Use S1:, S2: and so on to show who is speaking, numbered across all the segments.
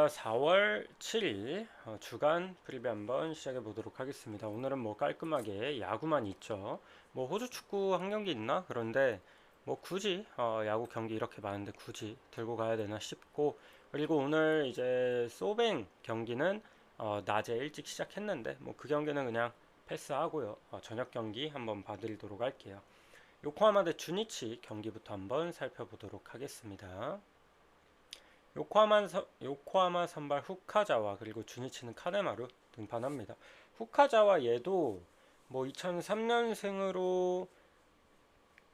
S1: 자, 4월 7일 주간 프리뷰 한번 시작해 보도록 하겠습니다. 오늘은 뭐 깔끔하게 야구만 있죠. 뭐 호주 축구 한 경기 있나? 그런데 뭐 굳이 야구 경기 이렇게 많은데 굳이 들고 가야 되나 싶고, 그리고 오늘 이제 소뱅 경기는 낮에 일찍 시작했는데 뭐 그 경기는 그냥 패스하고요. 저녁 경기 한번 봐드리도록 할게요. 요코하마 대 주니치 경기부터 한번 살펴보도록 하겠습니다. 요코하마 선발 후카자와 그리고 주니치는 카네마루 등판합니다. 후카자와 얘도 뭐 2003년생으로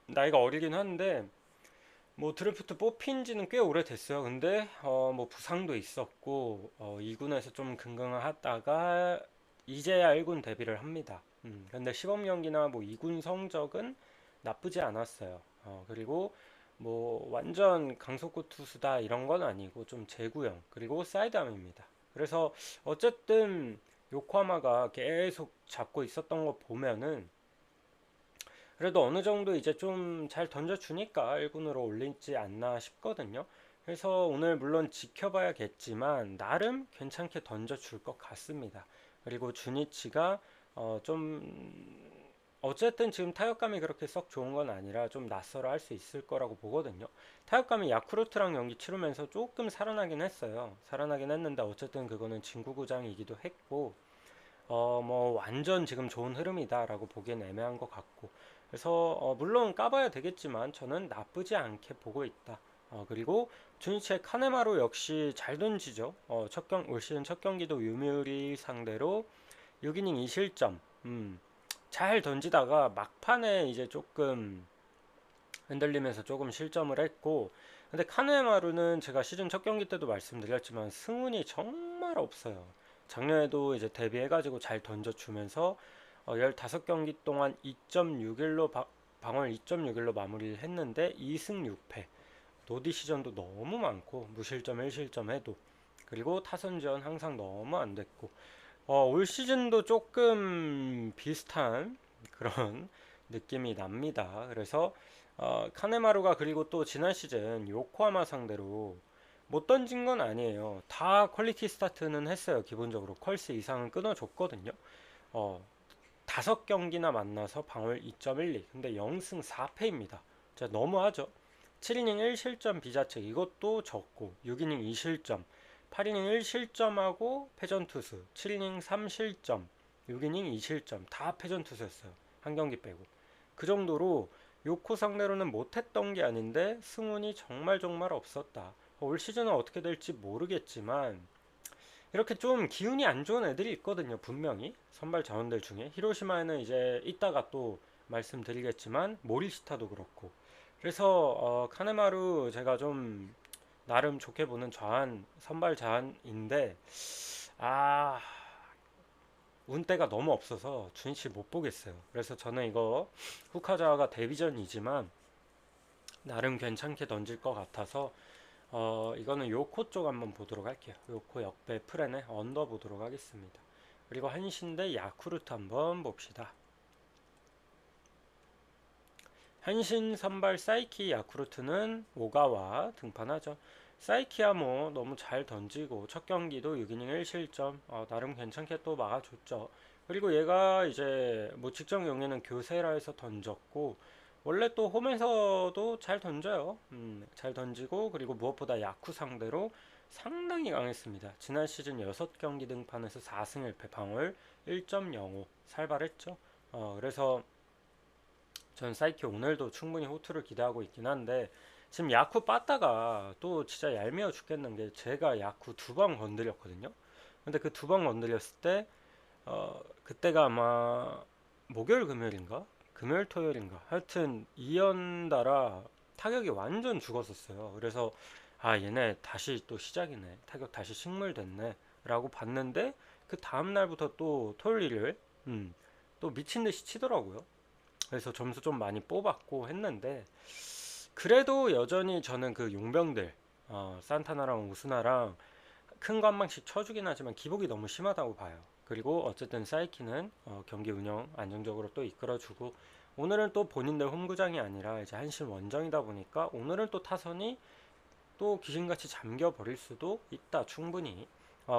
S1: 나이가 어리긴 한데 뭐 드래프트 뽑힌 지는 꽤 오래됐어요. 근데 뭐 부상도 있었고 2군에서 좀 긍긍하다가 이제야 1군 데뷔를 합니다. 근데 시범경기나 뭐 2군 성적은 나쁘지 않았어요. 그리고 뭐 완전 강속구 투수다 이런 건 아니고 좀 제구형 그리고 사이드암입니다. 그래서 어쨌든 요코하마가 계속 잡고 있었던 거 보면은 그래도 어느 정도 이제 좀 잘 던져주니까 1군으로 올리지 않나 싶거든요. 그래서 오늘 물론 지켜봐야겠지만 나름 괜찮게 던져줄 것 같습니다. 그리고 주니치가 좀 어쨌든 지금 타격감이 그렇게 썩 좋은 건 아니라 좀 낯설어 할 수 있을 거라고 보거든요. 타격감이 야쿠르트랑 경기 치르면서 조금 살아나긴 했어요. 살아나긴 했는데 어쨌든 그거는 진구구장이기도 했고 뭐 완전 지금 좋은 흐름이다라고 보기엔 애매한 것 같고 그래서 물론 까봐야 되겠지만 저는 나쁘지 않게 보고 있다. 그리고 주니치의 카네마루 역시 잘 던지죠. 올 시즌 첫 경기도 유미우리 상대로 6이닝 2실점. 잘 던지다가 막판에 이제 조금 흔들리면서 조금 실점을 했고 근데 카네마루는 제가 시즌 첫 경기 때도 말씀드렸지만 승운이 정말 없어요. 작년에도 이제 데뷔해가지고 잘 던져주면서 15경기 동안 2.61로 방어를 2.61로 마무리를 했는데 2승 6패 노디 시전도 너무 많고 무실점 1실점 해도 그리고 타선 지원 항상 너무 안 됐고 올 시즌도 조금 비슷한 그런 느낌이 납니다. 그래서 카네마루가 그리고 또 지난 시즌 요코하마 상대로 못 던진 건 아니에요. 다 퀄리티 스타트는 했어요. 기본적으로 퀄스 이상은 끊어줬거든요. 어, 5경기나 만나서 방울 2.12 근데 0승 4패입니다. 진짜 너무하죠. 7이닝 1실점 비자책 이것도 적고 6이닝 2실점 8이닝 1실점하고 패전투수 7이닝 3실점 6이닝 2실점 다 패전투수였어요. 한 경기 빼고 그 정도로 요코 상대로는 못했던 게 아닌데 승운이 정말 정말 없었다. 올 시즌은 어떻게 될지 모르겠지만 이렇게 좀 기운이 안 좋은 애들이 있거든요. 분명히 선발 자원들 중에 히로시마에는 이제 이따가 또 말씀드리겠지만 모리시타도 그렇고 그래서 카네마루 제가 좀 나름 좋게 보는 선발 자원인데 아 운대가 너무 없어서 주니치 못 보겠어요. 그래서 저는 이거 후카자가 데뷔전이지만 나름 괜찮게 던질 것 같아서 이거는 요코 쪽 한번 보도록 할게요. 요코 역배 프렌에 언더 보도록 하겠습니다. 그리고 한신 대 야쿠르트 한번 봅시다. 한신 선발 사이키 야쿠르트는 오가와 등판하죠. 사이키야 뭐 너무 잘 던지고 첫 경기도 6이닝 1실점 나름 괜찮게 또 막아줬죠. 그리고 얘가 이제 뭐 직전 경기는 교세라에서 던졌고 원래 또 홈에서도 잘 던져요. 잘 던지고 그리고 무엇보다 야쿠 상대로 상당히 강했습니다. 지난 시즌 6경기 등판에서 4승 1패 방울 1.05 살발했죠. 그래서 전 사이키 오늘도 충분히 호투를 기대하고 있긴 한데 지금 야쿠 빠따가 또 진짜 얄미워 죽겠는 게 제가 야쿠 2번 건드렸거든요. 근데 그 2번 건드렸을 때 그때가 아마 목요일 금요일인가? 금요일 토요일인가? 하여튼 2연달아 타격이 완전 죽었었어요. 그래서 아 얘네 다시 또 시작이네. 타격 다시 식물됐네. 라고 봤는데 그 다음날부터 또 토요일 일요일 또 미친 듯이 치더라고요. 그래서 점수 좀 많이 뽑았고 했는데 그래도 여전히 저는 그 용병들 산타나랑 우스나랑 큰 거 한 방씩 쳐주긴 하지만 기복이 너무 심하다고 봐요. 그리고 어쨌든 사이키는 경기 운영 안정적으로 또 이끌어주고 오늘은 또 본인들 홈구장이 아니라 이제 한신 원정이다 보니까 오늘은 또 타선이 또 귀신같이 잠겨버릴 수도 있다 충분히.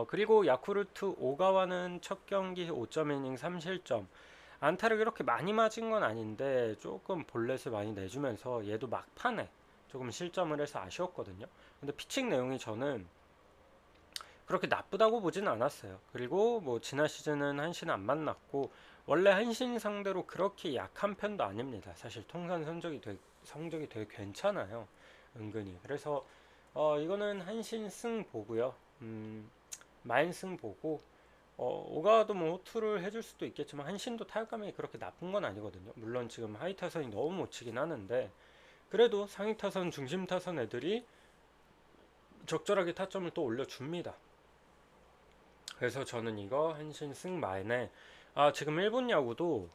S1: 그리고 야쿠르트 오가와는 첫 경기 5.2이닝 3실점. 안타를 그렇게 많이 맞은 건 아닌데 조금 볼넷을 많이 내주면서 얘도 막판에 조금 실점을 해서 아쉬웠거든요. 근데 피칭 내용이 저는 그렇게 나쁘다고 보진 않았어요. 그리고 뭐 지난 시즌은 한신 안 만났고 원래 한신 상대로 그렇게 약한 편도 아닙니다. 사실 통산 성적이 되게 괜찮아요. 은근히. 그래서 이거는 한신 승 보고요. 마인 승 보고 오가와도 뭐 호투를 해줄 수도 있겠지만 한신도 타격감이 그렇게 나쁜 건 아니거든요. 물론 지금 하이 타선이 너무 못 치긴 하는데 그래도 상위 타선, 중심 타선 애들이 적절하게 타점을 또 올려줍니다. 그래서 저는 이거 한신 승마인에 지금 일본 야구도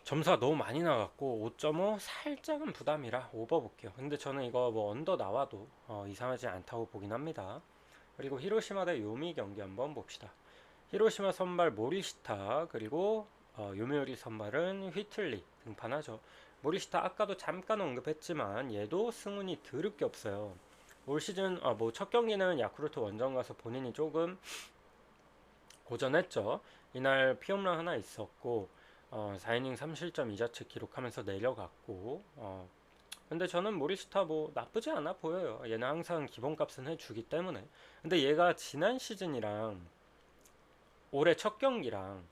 S1: 점수가 너무 많이 나갔고 5.5 살짝은 부담이라 오버 볼게요. 근데 저는 이거 뭐 언더 나와도 이상하지 않다고 보긴 합니다. 그리고 히로시마 대 요미 경기 한번 봅시다. 히로시마 선발 모리시타 그리고 요미우리 선발은 휘틀리 등판하죠. 모리시타 아까도 잠깐 언급했지만 얘도 승운이 드럽게 없어요. 올 시즌 뭐 첫 경기는 야쿠르트 원정 가서 본인이 조금 고전했죠. 이날 피홈런 하나 있었고 4이닝 3실점 2자책 기록하면서 내려갔고 근데 저는 모리시타 뭐 나쁘지 않아 보여요. 얘는 항상 기본값은 해주기 때문에. 근데 얘가 지난 시즌이랑 올해 첫 경기랑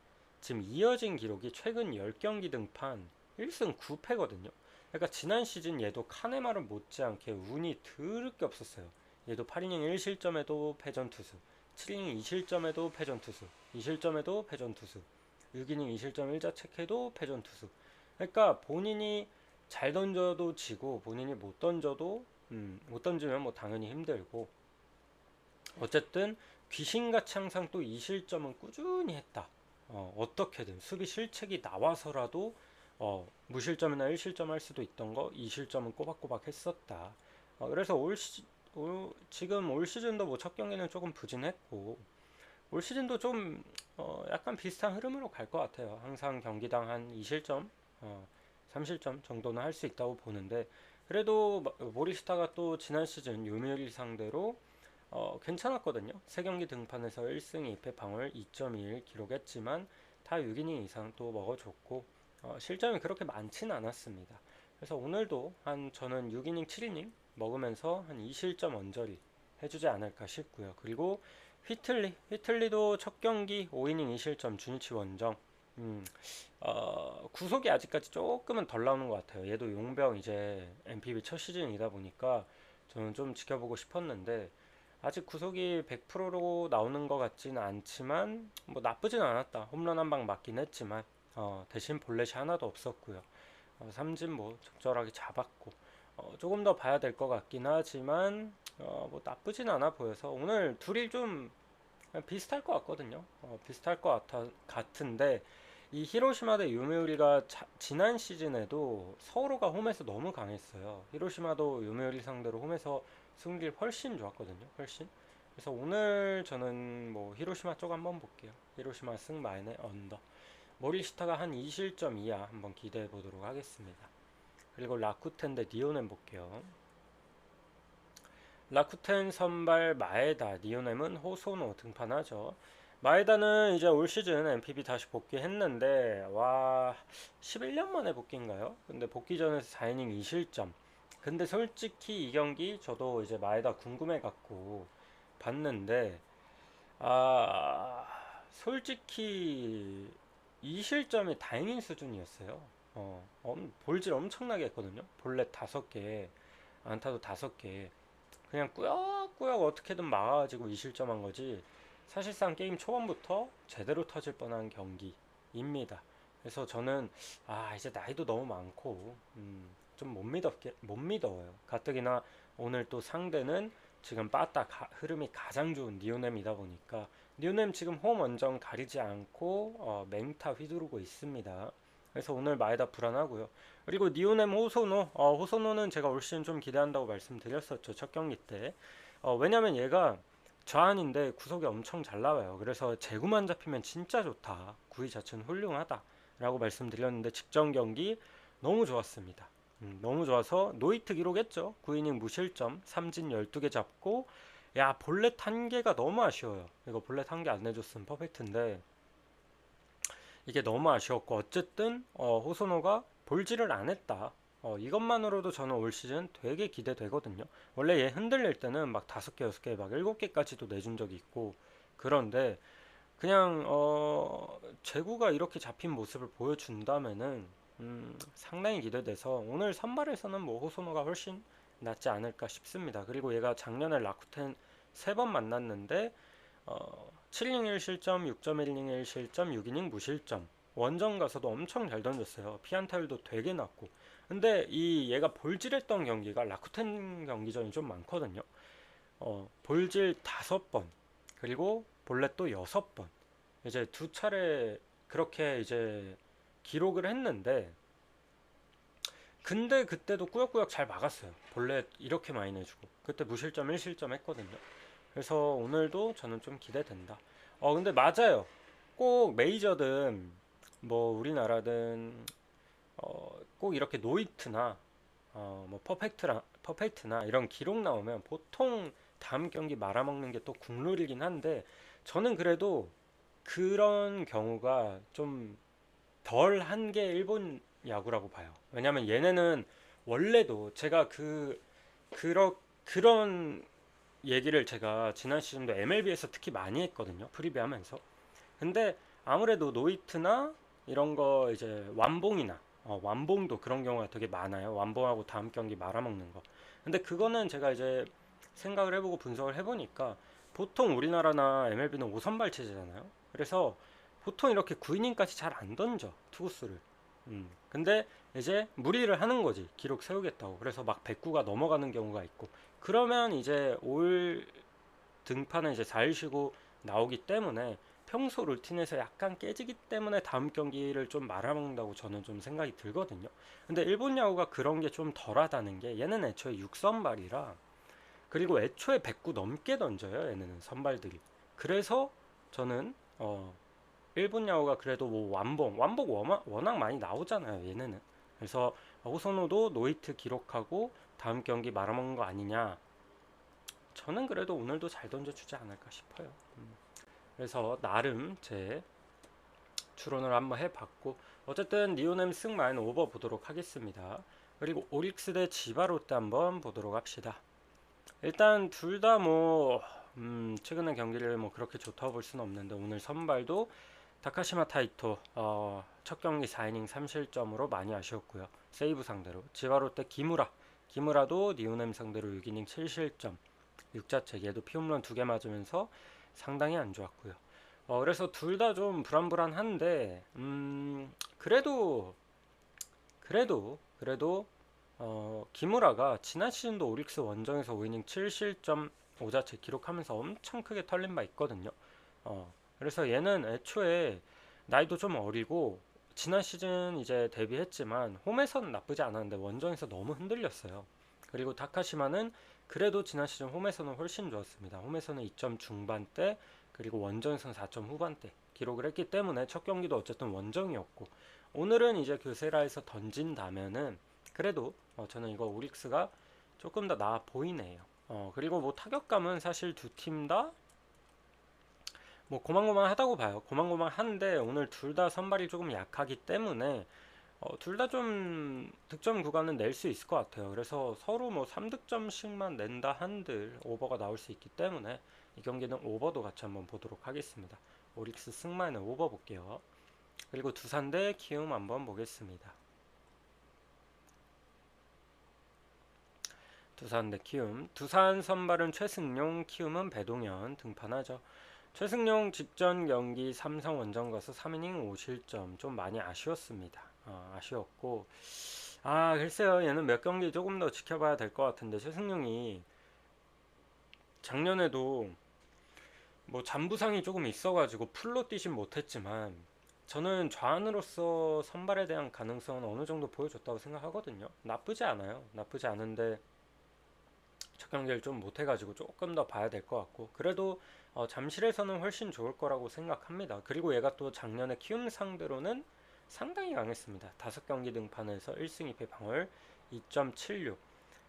S1: 지금 이어진 기록이 최근 10경기 등판 1승 9패거든요. 그러니까 지난 시즌 얘도 카네마를 못지않게 운이 드럽게 없었어요. 얘도 8이닝 1실점에도 패전 투수, 7이닝 2실점에도 패전 투수, 2실점에도 패전 투수, 6이닝 2실점 1자책해도 패전 투수. 그러니까 본인이 잘 던져도 지고 본인이 못 던져도 못 던지면 뭐 당연히 힘들고 어쨌든 귀신같이 항상 또 2실점은 꾸준히 했다. 어떻게든 수비 실책이 나와서라도 무실점이나 1실점 할 수도 있던 거 2실점은 꼬박꼬박 했었다. 그래서 지금 올 시즌도 뭐 첫 경기는 조금 부진했고 올 시즌도 좀 약간 비슷한 흐름으로 갈 것 같아요. 항상 경기당 한 2실점, 3실점 정도는 할 수 있다고 보는데 그래도 모리시타가 또 지난 시즌 요미우리 상대로 괜찮았거든요. 3경기 등판에서 1승 2패 방울 2.21 기록했지만 다 6이닝 이상 또 먹어줬고 실점이 그렇게 많지는 않았습니다. 그래서 오늘도 저는 6이닝 7이닝 먹으면서 한 2실점 언저리 해주지 않을까 싶고요. 그리고 휘틀리도 첫 경기 5이닝 2실점 주니치 원정 구속이 아직까지 조금은 덜 나오는 것 같아요. 얘도 용병 이제 NPB 첫 시즌이다 보니까 저는 좀 지켜보고 싶었는데 아직 구속이 100%로 나오는 것 같지는 않지만 뭐 나쁘진 않았다. 홈런 한 방 맞긴 했지만 대신 볼넷이 하나도 없었고요. 삼진 뭐 적절하게 잡았고 조금 더 봐야 될 것 같긴 하지만 뭐 나쁘진 않아 보여서 오늘 둘이 좀 비슷할 것 같거든요. 비슷할 것 같은데 이 히로시마 대 요미우리가 지난 시즌에도 서울호가 홈에서 너무 강했어요. 히로시마도 요미우리 상대로 홈에서 승률이 훨씬 좋았거든요. 훨씬. 그래서 오늘 저는 뭐 히로시마 쪽 한번 볼게요. 히로시마 승 마인의 언더. 모리시타가 한 2실점 이하 한번 기대해 보도록 하겠습니다. 그리고 라쿠텐 대 니오넴 볼게요. 라쿠텐 선발 마에다, 니오넴은 호소노 등판하죠. 마에다는 이제 올 시즌 NPB 다시 복귀했는데 11년 만에 복귀인가요? 근데 복귀 전에서 4이닝 2실점. 근데 솔직히 이 경기 저도 이제 마에다 궁금해 갖고 봤는데 아 솔직히 2실점이 다행인 수준이었어요. 볼질 엄청나게 했거든요. 볼넷 5개, 안타도 5개. 그냥 꾸역꾸역 어떻게든 막아가지고 2실점한 거지. 사실상 게임 초반부터 제대로 터질 뻔한 경기입니다. 그래서 저는 이제 나이도 너무 많고 좀 못 믿어요. 가뜩이나 오늘 또 상대는 지금 빠따 흐름이 가장 좋은 니오넴이다 보니까 니오넴 지금 홈 원정 가리지 않고 맹타 휘두르고 있습니다. 그래서 오늘 마에다 불안하고요. 그리고 니오넴 호소노는 제가 올 시즌 좀 기대한다고 말씀드렸었죠. 첫 경기 때. 왜냐면 얘가 좌안인데 구속이 엄청 잘 나와요. 그래서 제구만 잡히면 진짜 좋다. 구위 자체는 훌륭하다. 라고 말씀드렸는데 직전 경기 너무 좋았습니다. 너무 좋아서 노히트 기록했죠. 9이닝 무실점, 삼진 12개 잡고 야 볼넷 한 개가 너무 아쉬워요. 이거 볼넷 한 개 안 내줬으면 퍼펙트인데 이게 너무 아쉬웠고 어쨌든 호소노가 볼질을 안 했다. 이것만으로도 저는 올 시즌 되게 기대되거든요. 원래 얘 흔들릴 때는 막 5개, 6개, 막 7개까지도 내준 적이 있고 그런데 그냥 제구가 이렇게 잡힌 모습을 보여준다면은 상당히 기대돼서 오늘 선발에서는 뭐 호소노가 훨씬 낫지 않을까 싶습니다. 그리고 얘가 작년에 라쿠텐 3번 만났는데 7이닝 1실점, 6.1이닝 1실점, 6이닝 무실점. 원정 가서도 엄청 잘 던졌어요. 피안타율도 되게 낮고. 근데 이 얘가 볼질했던 경기가 라쿠텐 경기전이 좀 많거든요. 볼질 5번, 그리고 볼넷 또 6번. 이제 2차례 그렇게 이제 기록을 했는데 근데 그때도 꾸역꾸역 잘 막았어요. 볼넷 이렇게 많이 내주고 그때 무실점 1실점 했거든요. 그래서 오늘도 저는 좀 기대된다. 근데 맞아요. 꼭 메이저든 뭐 우리나라든 꼭 이렇게 노이트나 뭐 퍼펙트나 이런 기록 나오면 보통 다음 경기 말아먹는 게 또 국룰이긴 한데 저는 그래도 그런 경우가 좀 덜 한 게 일본 야구라고 봐요. 왜냐면 얘네는 원래도 제가 그런 얘기를 제가 지난 시즌도 MLB에서 특히 많이 했거든요. 프리뷰하면서. 근데 아무래도 노이트나 이런 거 이제 완봉이나 완봉도 그런 경우가 되게 많아요. 완봉하고 다음 경기 말아먹는 거. 근데 그거는 제가 이제 생각을 해보고 분석을 해보니까 보통 우리나라나 MLB는 5선발 체제잖아요. 그래서 보통 이렇게 9이닝까지 잘 안 던져 투구수를. 근데 이제 무리를 하는 거지. 기록 세우겠다고. 그래서 막 109가 넘어가는 경우가 있고. 그러면 이제 올 등판은 이제 4일 쉬고 나오기 때문에 평소 루틴에서 약간 깨지기 때문에 다음 경기를 좀 말아먹는다고 저는 좀 생각이 들거든요. 근데 일본 야구가 그런 게 좀 덜하다는 게 얘는 애초에 6선발이라 그리고 애초에 109 넘게 던져요. 얘네는 선발들이. 그래서 저는 일본 야구가 그래도 뭐 완봉 워낙 많이 나오잖아요. 얘네는. 그래서 호소노도 노히트 기록하고 다음 경기 말아먹는 거 아니냐. 저는 그래도 오늘도 잘 던져주지 않을까 싶어요. 그래서 나름 제 추론을 한번 해봤고 어쨌든 리오넴 승마인 오버 보도록 하겠습니다. 그리고 오릭스 대 지바롯데 한번 보도록 합시다. 일단 둘 다 뭐 최근의 경기를 뭐 그렇게 좋다고 볼 수는 없는데 오늘 선발도 다카시마 타이토 첫 경기 4이닝 3실점으로 많이 아쉬웠고요. 세이브 상대로 지바롯데 기무라도 니오넴 상대로 6이닝 7실점 6자책 얘도 피홈런 2개 맞으면서 상당히 안 좋았고요. 그래서 둘 다 좀 불안불안한데 그래도 기무라가 지난 시즌도 오릭스 원정에서 5이닝 7실점 5자책 기록하면서 엄청 크게 털린 바 있거든요. 그래서 얘는 애초에 나이도 좀 어리고 지난 시즌 이제 데뷔했지만 홈에서는 나쁘지 않았는데 원정에서 너무 흔들렸어요. 그리고 다카시마는 그래도 지난 시즌 홈에서는 훨씬 좋았습니다. 홈에서는 2점 중반대 그리고 원정에서는 4점 후반대 기록을 했기 때문에 첫 경기도 어쨌든 원정이었고 오늘은 이제 교세라에서 던진다면은 그래도 저는 이거 오릭스가 조금 더 나아 보이네요. 그리고 뭐 타격감은 사실 두 팀 다 뭐 고만고만하다고 봐요. 고만고만한데 오늘 둘 다 선발이 조금 약하기 때문에 둘 다 좀 득점 구간은 낼 수 있을 것 같아요. 그래서 서로 뭐 3득점씩만 낸다 한들 오버가 나올 수 있기 때문에 이 경기는 오버도 같이 한번 보도록 하겠습니다. 오릭스 승마는 오버 볼게요. 그리고 두산 대 키움 한번 보겠습니다. 두산 대 키움. 두산 선발은 최승용, 키움은 배동현 등판하죠. 최승용 직전 경기 삼성 원정 가서 3이닝 5실점 좀 많이 아쉬웠습니다. 아쉬웠고 글쎄요 얘는 몇 경기 조금 더 지켜봐야 될 것 같은데 최승용이 작년에도 뭐 잔부상이 조금 있어가지고 풀로 뛰진 못했지만 저는 좌완으로서 선발에 대한 가능성은 어느 정도 보여줬다고 생각하거든요. 나쁘지 않아요. 나쁘지 않은데 첫 경기를 좀 못해가지고 조금 더 봐야 될 것 같고 그래도 잠실에서는 훨씬 좋을 거라고 생각합니다. 그리고 얘가 또 작년에 키움 상대로는 상당히 강했습니다. 5경기 등판에서 1승 2패 방어율 2.76.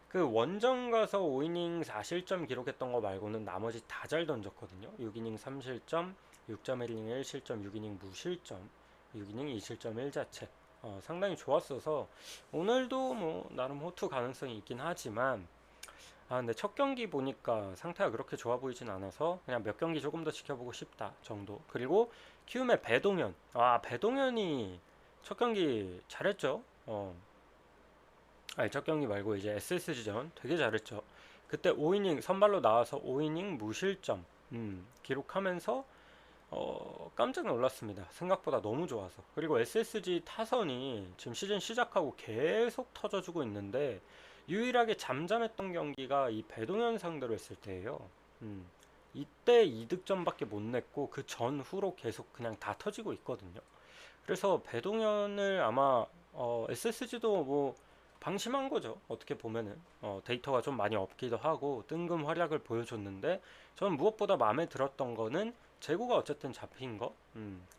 S1: 그 원정 가서 5이닝 4실점 기록했던 거 말고는 나머지 다 잘 던졌거든요. 6이닝 3실점, 6.1이닝 1실점, 6이닝 무실점, 6이닝 2실점 1자책. 상당히 좋았어서 오늘도 뭐 나름 호투 가능성이 있긴 하지만 근데 첫 경기 보니까 상태가 그렇게 좋아 보이진 않아서 그냥 몇 경기 조금 더 지켜보고 싶다 정도. 그리고 키움의 배동현. 배동현이 첫 경기 잘했죠. 아니 첫 경기 말고 이제 SSG전 되게 잘했죠. 그때 5이닝 선발로 나와서 5이닝 무실점 기록하면서 깜짝 놀랐습니다. 생각보다 너무 좋아서. 그리고 SSG 타선이 지금 시즌 시작하고 계속 터져주고 있는데 유일하게 잠잠했던 경기가 이 배동현 상대로 했을 때예요. 이때 2득점밖에 못 냈고 그 전후로 계속 그냥 다 터지고 있거든요. 그래서 배동현을 아마 SSG도 뭐 방심한 거죠. 어떻게 보면은 데이터가 좀 많이 없기도 하고 뜬금 활약을 보여줬는데 저는 무엇보다 마음에 들었던 거는 재고가 어쨌든 잡힌 거,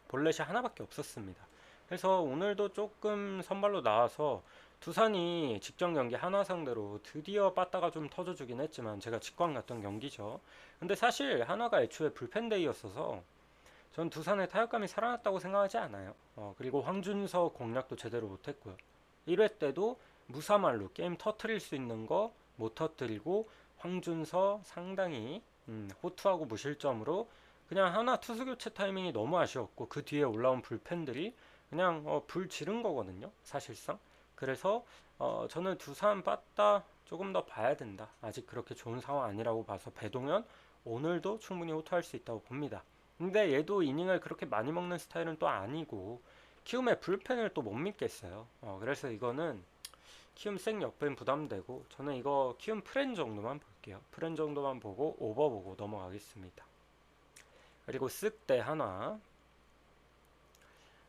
S1: 볼넷이 하나밖에 없었습니다. 그래서 오늘도 조금 선발로 나와서 두산이 직전 경기 하나 상대로 드디어 빠따가 좀 터져주긴 했지만 제가 직관 갔던 경기죠. 근데 사실 하나가 애초에 불펜데이였어서 전 두산의 타격감이 살아났다고 생각하지 않아요. 그리고 황준서 공략도 제대로 못했고요. 1회 때도 무사말로 게임 터트릴 수 있는 거 못 터트리고 황준서 상당히 호투하고 무실점으로 그냥 하나 투수 교체 타이밍이 너무 아쉬웠고 그 뒤에 올라온 불펜들이 그냥 불 지른 거거든요. 사실상. 그래서 저는 두산 빠따 조금 더 봐야 된다. 아직 그렇게 좋은 상황 아니라고 봐서 배동현 오늘도 충분히 호투할 수 있다고 봅니다. 근데 얘도 이닝을 그렇게 많이 먹는 스타일은 또 아니고 키움의 불펜을 또 못 믿겠어요. 그래서 이거는 키움 생 역변 부담되고 저는 이거 키움 프렌 정도만 볼게요. 프렌 정도만 보고 오버 보고 넘어가겠습니다. 그리고 쓱대 하나.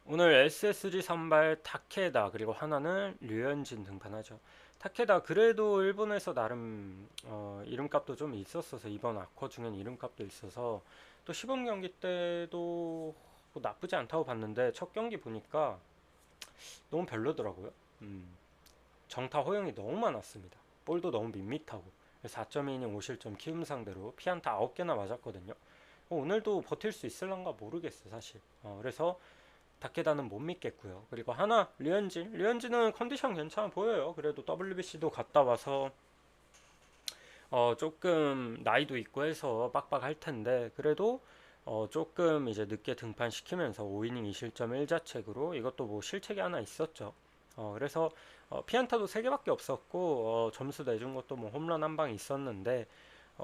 S1: 오늘 SSG 선발 타케다 그리고 하나는 류현진 등판하죠. 타케다 그래도 일본에서 나름 이름값도 좀 있었어서 이번 아커 중엔 이름값도 있어서 또 시범 경기 때도 뭐 나쁘지 않다고 봤는데 첫 경기 보니까 너무 별로더라고요. 정타 허용이 너무 많았습니다. 볼도 너무 밋밋하고 4.2이닝 5실점 키움 상대로 피안타 9개나 맞았거든요. 오늘도 버틸 수 있을란가 모르겠어 사실. 그래서 다케다는 못 믿겠고요. 그리고 하나 류현진은 컨디션 괜찮아 보여요. 그래도 WBC도 갔다 와서 조금 나이도 있고 해서 빡빡할 텐데 그래도 조금 이제 늦게 등판시키면서 5이닝 2실점 1자책으로 이것도 뭐 실책이 하나 있었죠. 그래서 피안타도 3개밖에 없었고 점수 내준 것도 뭐 홈런 한 방 있었는데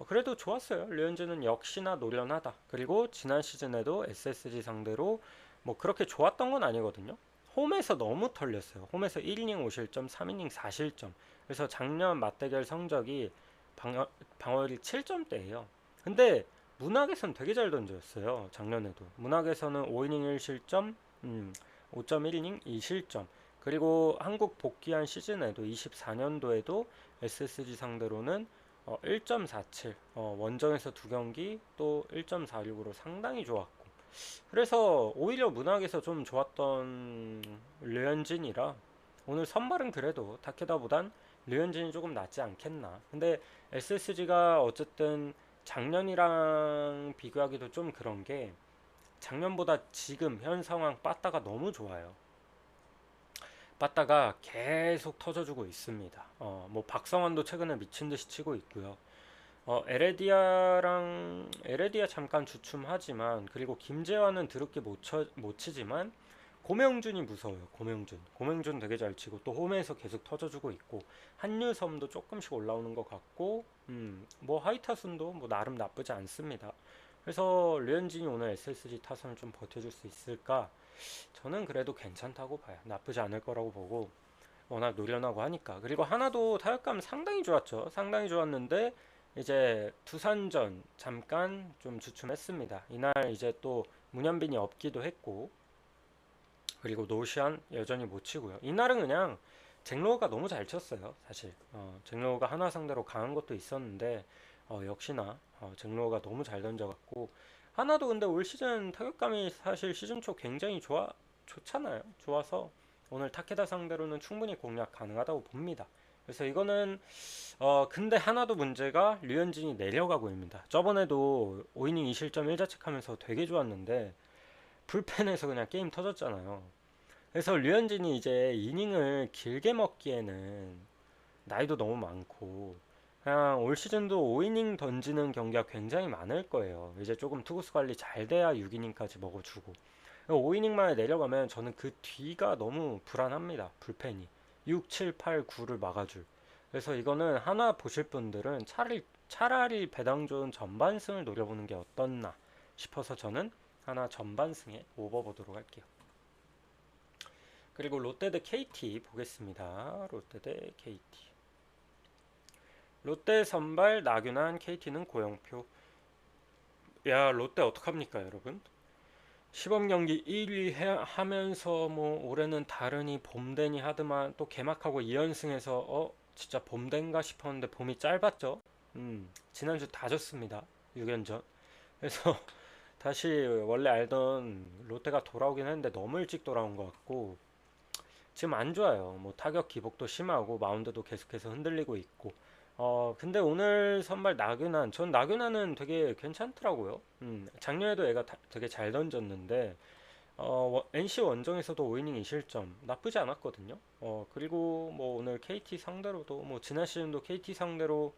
S1: 그래도 좋았어요. 류현진은 역시나 노련하다. 그리고 지난 시즌에도 SSG 상대로 뭐 그렇게 좋았던 건 아니거든요. 홈에서 너무 털렸어요. 홈에서 1이닝 5실점, 3이닝 4실점. 그래서 작년 맞대결 성적이 방어율이 7점대예요. 근데 문학에선 되게 잘 던졌어요. 작년에도. 문학에서는 5이닝 1실점, 5.1이닝 2실점. 그리고 한국 복귀한 시즌에도 24년도에도 SSG 상대로는 1.47, 원정에서 2경기 또 1.46으로 상당히 좋았고 그래서 오히려 문학에서 좀 좋았던 류현진이라 오늘 선발은 그래도 타케다보단 류현진이 조금 낫지 않겠나. 근데 SSG가 어쨌든 작년이랑 비교하기도 좀 그런 게 작년보다 지금 현 상황 빠따가 너무 좋아요. 빠따가 계속 터져주고 있습니다. 뭐 박성환도 최근에 미친 듯이 치고 있고요. 에레디아 잠깐 주춤하지만 그리고 김재환은 드럽게 못 치지만 고명준이 무서워요. 고명준 되게 잘 치고 또 홈에서 계속 터져주고 있고 한유섬도 조금씩 올라오는 것 같고 뭐 하이타순도 뭐 나름 나쁘지 않습니다. 그래서 류현진이 오늘 SSG 타선을 좀 버텨줄 수 있을까? 저는 그래도 괜찮다고 봐요. 나쁘지 않을 거라고 보고 워낙 노련하고 하니까. 그리고 하나도 타격감 상당히 좋았죠. 상당히 좋았는데 이제 두산전 잠깐 좀 주춤했습니다. 이날 이제 또 문현빈이 없기도 했고 그리고 노시안 여전히 못 치고요. 이날은 그냥 잭로우가 너무 잘 쳤어요. 사실 잭로우가 하나 상대로 강한 것도 있었는데 역시나 잭로우가 너무 잘 던져갖고 하나도 근데 올 시즌 타격감이 사실 시즌 초 굉장히 좋잖아요. 좋아서 오늘 타케다 상대로는 충분히 공략 가능하다고 봅니다. 그래서 이거는 근데 하나도 문제가 류현진이 내려가고 있습니다. 저번에도 5이닝 2실점 1자책하면서 되게 좋았는데 불펜에서 그냥 게임 터졌잖아요. 그래서 류현진이 이제 이닝을 길게 먹기에는 나이도 너무 많고 그냥 올 시즌도 5이닝 던지는 경기가 굉장히 많을 거예요. 이제 조금 투구수 관리 잘 돼야 6이닝까지 먹어주고 5이닝 만에 내려가면 저는 그 뒤가 너무 불안합니다. 불펜이 6, 7, 8, 9를 막아줄. 그래서 이거는 하나 보실 분들은 차라리 배당 좋은 전반승을 노려보는 게 어떻나 싶어서 저는 하나 전반승에 오버 보도록 할게요. 그리고 롯데 대 KT 보겠습니다. 롯데 대 KT. 롯데 선발 나균환, KT는 고영표. 야, 롯데 어떡합니까, 여러분? 시범 경기 1위 하면서 뭐 올해는 다르니 봄되니 하더만 또 개막하고 2연승해서 진짜 봄된가 싶었는데 봄이 짧았죠. 지난주 다 졌습니다. 6연전. 그래서 다시 원래 알던 롯데가 돌아오긴 했는데 너무 일찍 돌아온 것 같고 지금 안 좋아요. 뭐 타격 기복도 심하고 마운드도 계속해서 흔들리고 있고. 근데 오늘 선발 나균환, 전 나균환은 되게 괜찮더라고요. 작년에도 애가 되게 잘 던졌는데, NC 원정에서도 5이닝 2실점 나쁘지 않았거든요. 그리고 뭐 오늘 KT 상대로도 뭐 지난 시즌도 KT 상대로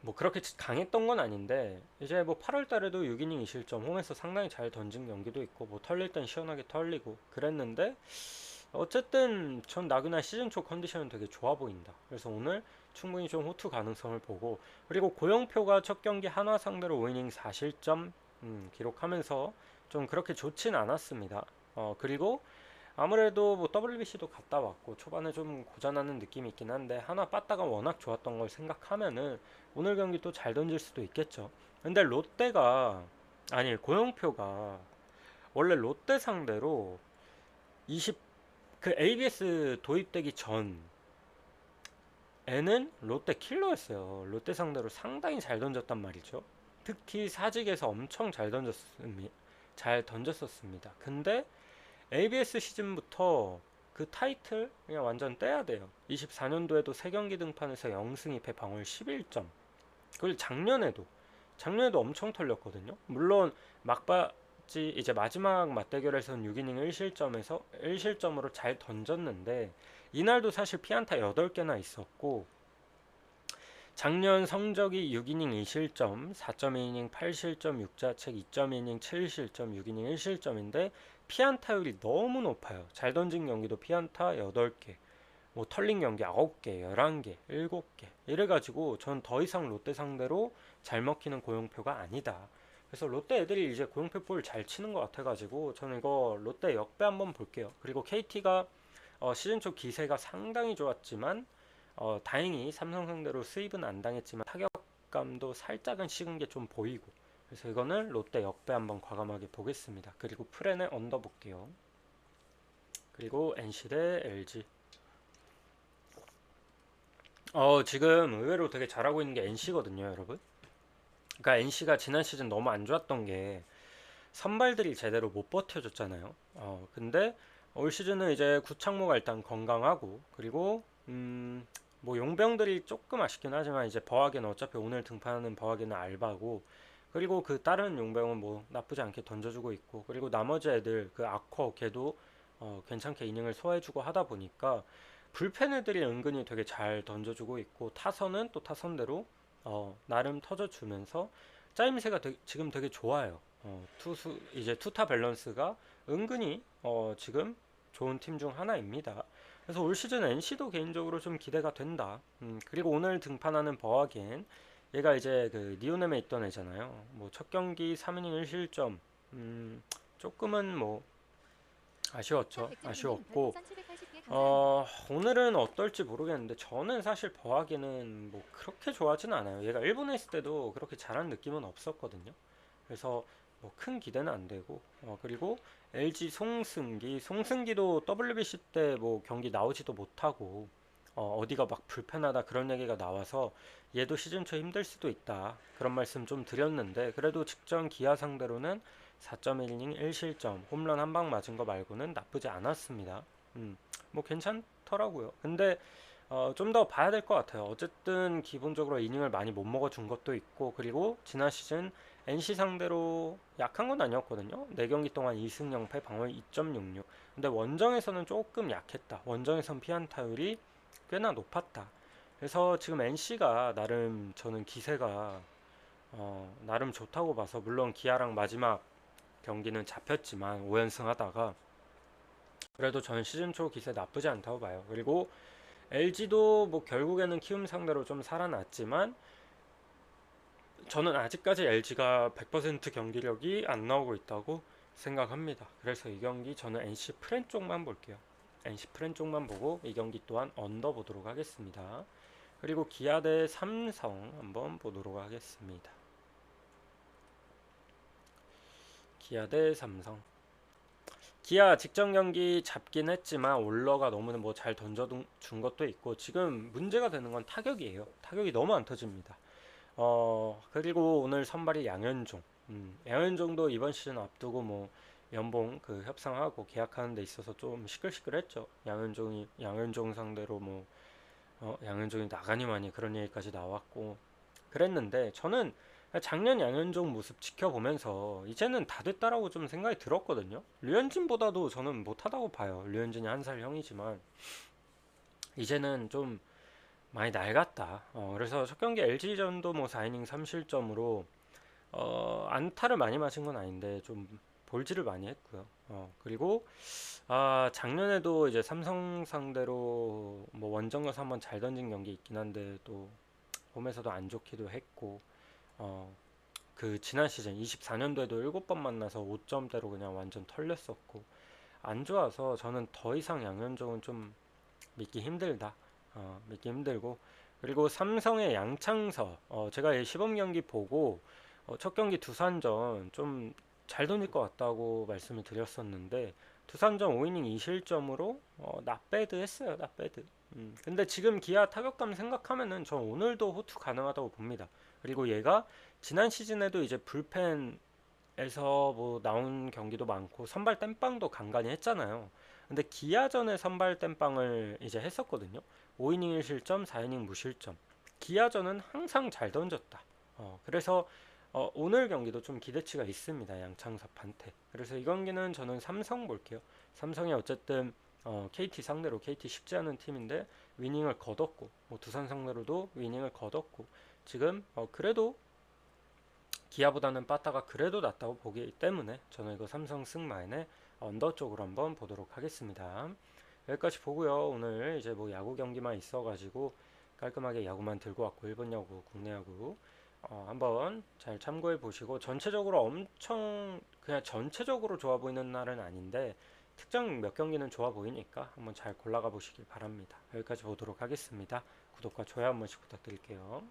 S1: 뭐 그렇게 강했던 건 아닌데 이제 뭐 8월 달에도 6이닝 2실점 홈에서 상당히 잘 던진 경기도 있고 뭐 털릴 땐 시원하게 털리고 그랬는데 어쨌든 전 나그나 시즌 초 컨디션은 되게 좋아 보인다. 그래서 오늘 충분히 좀 호투 가능성을 보고 그리고 고영표가 첫 경기 한화 상대로 5이닝 4실점 기록하면서 좀 그렇게 좋진 않았습니다. 그리고 아무래도 뭐 WBC도 갔다 왔고 초반에 좀 고전하는 느낌이 있긴 한데 하나 빠따가 워낙 좋았던 걸 생각하면은 오늘 경기 또 잘 던질 수도 있겠죠. 근데 롯데가 아니 고영표가 원래 롯데 상대로 20 그 ABS 도입되기 전에는 롯데 킬러였어요. 롯데 상대로 상당히 잘 던졌단 말이죠. 특히 사직에서 엄청 잘 던졌었습니다. 근데 ABS 시즌부터 그 타이틀 그냥 완전 떼야 돼요. 24년도에도 3경기 등판에서 0승 2패 방울 11점. 그리고 작년에도 엄청 털렸거든요. 물론 막바지 이제 마지막 맞대결에서는 6이닝 1실점으로 잘 던졌는데 이날도 사실 피안타 8개나 있었고 작년 성적이 6이닝 2실점, 4.2이닝 8실점, 6자책, 2.2이닝 7실점, 6이닝 1실점인데 피안타율이 너무 높아요. 잘 던진 경기도 피안타 8개, 뭐 털린 경기 9개, 11개, 7개 이래가지고 전 더 이상 롯데 상대로 잘 먹히는 고용표가 아니다. 그래서 롯데 애들이 이제 고용표 볼 잘 치는 것 같아가지고 저는 이거 롯데 역배 한번 볼게요. 그리고 KT가 시즌 초 기세가 상당히 좋았지만 다행히 삼성 상대로 수입은 안 당했지만 타격감도 살짝은 식은 게 좀 보이고 그래서 이거는 롯데 역배 한번 과감하게 보겠습니다. 그리고 프렌에 언더 볼게요. 그리고 NC 대 LG. 지금 의외로 되게 잘하고 있는 게 NC거든요, 여러분. 그러니까 NC가 지난 시즌 너무 안 좋았던 게 선발들이 제대로 못 버텨줬잖아요. 근데 올 시즌은 이제 구창모가 일단 건강하고 그리고 뭐 용병들이 조금 아쉽긴 하지만 이제 버하겐은 어차피 오늘 등판하는 버하겐은 알바고 그리고 그 다른 용병은 뭐 나쁘지 않게 던져주고 있고 그리고 나머지 애들 그 아커 걔도 괜찮게 이닝을 소화해주고 하다 보니까 불펜 애들이 은근히 되게 잘 던져주고 있고 타선은 또 타선대로 나름 터져주면서 짜임새가 지금 되게 좋아요. 투수 이제 투타 밸런스가 은근히 지금 좋은 팀 중 하나입니다. 그래서 올 시즌 NC도 개인적으로 좀 기대가 된다. 그리고 오늘 등판하는 버하겐 얘가 이제 그 니오넴에 있던 애잖아요. 뭐 첫 경기 3이닝 1실점 조금은 뭐 아쉬웠고 오늘은 어떨지 모르겠는데 저는 사실 버하겐은 뭐 그렇게 좋아하진 않아요. 얘가 일본에 있을 때도 그렇게 잘한 느낌은 없었거든요. 그래서 뭐 큰 기대는 안 되고 그리고 LG 송승기도 WBC 때 뭐 경기 나오지도 못하고 어디가 막 불편하다 그런 얘기가 나와서 얘도 시즌 초 힘들 수도 있다 그런 말씀 좀 드렸는데 그래도 직전 기아 상대로는 4.1이닝 1실점 홈런 한 방 맞은 거 말고는 나쁘지 않았습니다. 뭐 괜찮더라고요. 근데 좀 더 봐야 될 것 같아요. 어쨌든 기본적으로 이닝을 많이 못 먹어준 것도 있고, 그리고 지난 시즌 NC 상대로 약한 건 아니었거든요. 4경기 동안 2승 0패 방어율 2.66. 근데 원정에서는 조금 약했다. 원정에선 피안타율이 꽤나 높았다. 그래서 지금 NC가 나름 저는 기세가 나름 좋다고 봐서, 물론 기아랑 마지막 경기는 잡혔지만 5연승 하다가, 그래도 저는 시즌 초 기세 나쁘지 않다고 봐요. 그리고 LG도 뭐 결국에는 키움 상대로 좀 살아났지만, 저는 아직까지 LG가 100% 경기력이 안 나오고 있다고 생각합니다. 그래서 이 경기 저는 NC 프랜 쪽만 볼게요. NC 프랜 쪽만 보고 이 경기 또한 언더 보도록 하겠습니다. 그리고 기아 대 삼성 한번 보도록 하겠습니다. 기아 대 삼성. 기아 직전 경기 잡긴 했지만 올러가 너무 뭐 잘 던져준 것도 있고, 지금 문제가 되는 건 타격이에요. 타격이 너무 안 터집니다. 그리고 오늘 선발이 양현종. 양현종도 이번 시즌 앞두고 뭐 연봉 그 협상하고 계약하는 데 있어서 좀 시끌시끌했죠. 양현종 상대로 뭐 양현종이 나가니 많이 그런 얘기까지 나왔고 그랬는데, 저는 작년 양현종 모습 지켜보면서 이제는 다 됐다라고 좀 생각이 들었거든요. 류현진보다도 저는 못하다고 봐요. 류현진이 한 살 형이지만 이제는 좀 많이 낡았다. 그래서 첫 경기 LG전도 뭐 4이닝 3실점으로 안타를 많이 맞은 건 아닌데 좀 볼질을 많이 했고요. 그리고 작년에도 이제 삼성 상대로 뭐 원정 가서 한번 잘 던진 경기 있긴 한데 또 홈에서도 안 좋기도 했고, 어, 그 지난 시즌 24년도에도 7번 만나서 5점대로 그냥 완전 털렸었고, 안 좋아서 저는 더 이상 양현종은 좀 믿기 힘들다. 믿기 힘들고, 그리고 삼성의 양창서, 제가 이 시범 경기 보고 첫 경기 두산전 좀 잘 던질 것 같다고 말씀을 드렸었는데, 두산전 5이닝 2실점으로 낫배드 했어요. 낫배드. 근데 지금 기아 타격감 생각하면은 저 오늘도 호투 가능하다고 봅니다. 그리고 얘가 지난 시즌에도 이제 불펜에서 뭐 나온 경기도 많고 선발 땜빵도 간간히 했잖아요. 근데 기아전에 선발 땜빵을 이제 했었거든요. 5이닝 1실점, 4이닝 무실점. 기아전은 항상 잘 던졌다. 그래서 오늘 경기도 좀 기대치가 있습니다. 양창섭한테. 그래서 이 경기는 저는 삼성 볼게요. 삼성이 어쨌든 KT 상대로, KT 쉽지 않은 팀인데 위닝을 거뒀고, 뭐 두산 상대로도 위닝을 거뒀고, 지금 그래도 기아보다는 빠따가 그래도 낫다고 보기 때문에 저는 이거 삼성 승마인의 언더 쪽으로 한번 보도록 하겠습니다. 여기까지 보고요. 오늘 이제 뭐 야구 경기만 있어가지고 깔끔하게 야구만 들고 왔고, 일본 야구, 국내 야구 한번 잘 참고해 보시고, 전체적으로 엄청 그냥 전체적으로 좋아 보이는 날은 아닌데 특정 몇 경기는 좋아 보이니까 한번 잘 골라가 보시길 바랍니다. 여기까지 보도록 하겠습니다. 구독과 좋아요 한 번씩 부탁드릴게요.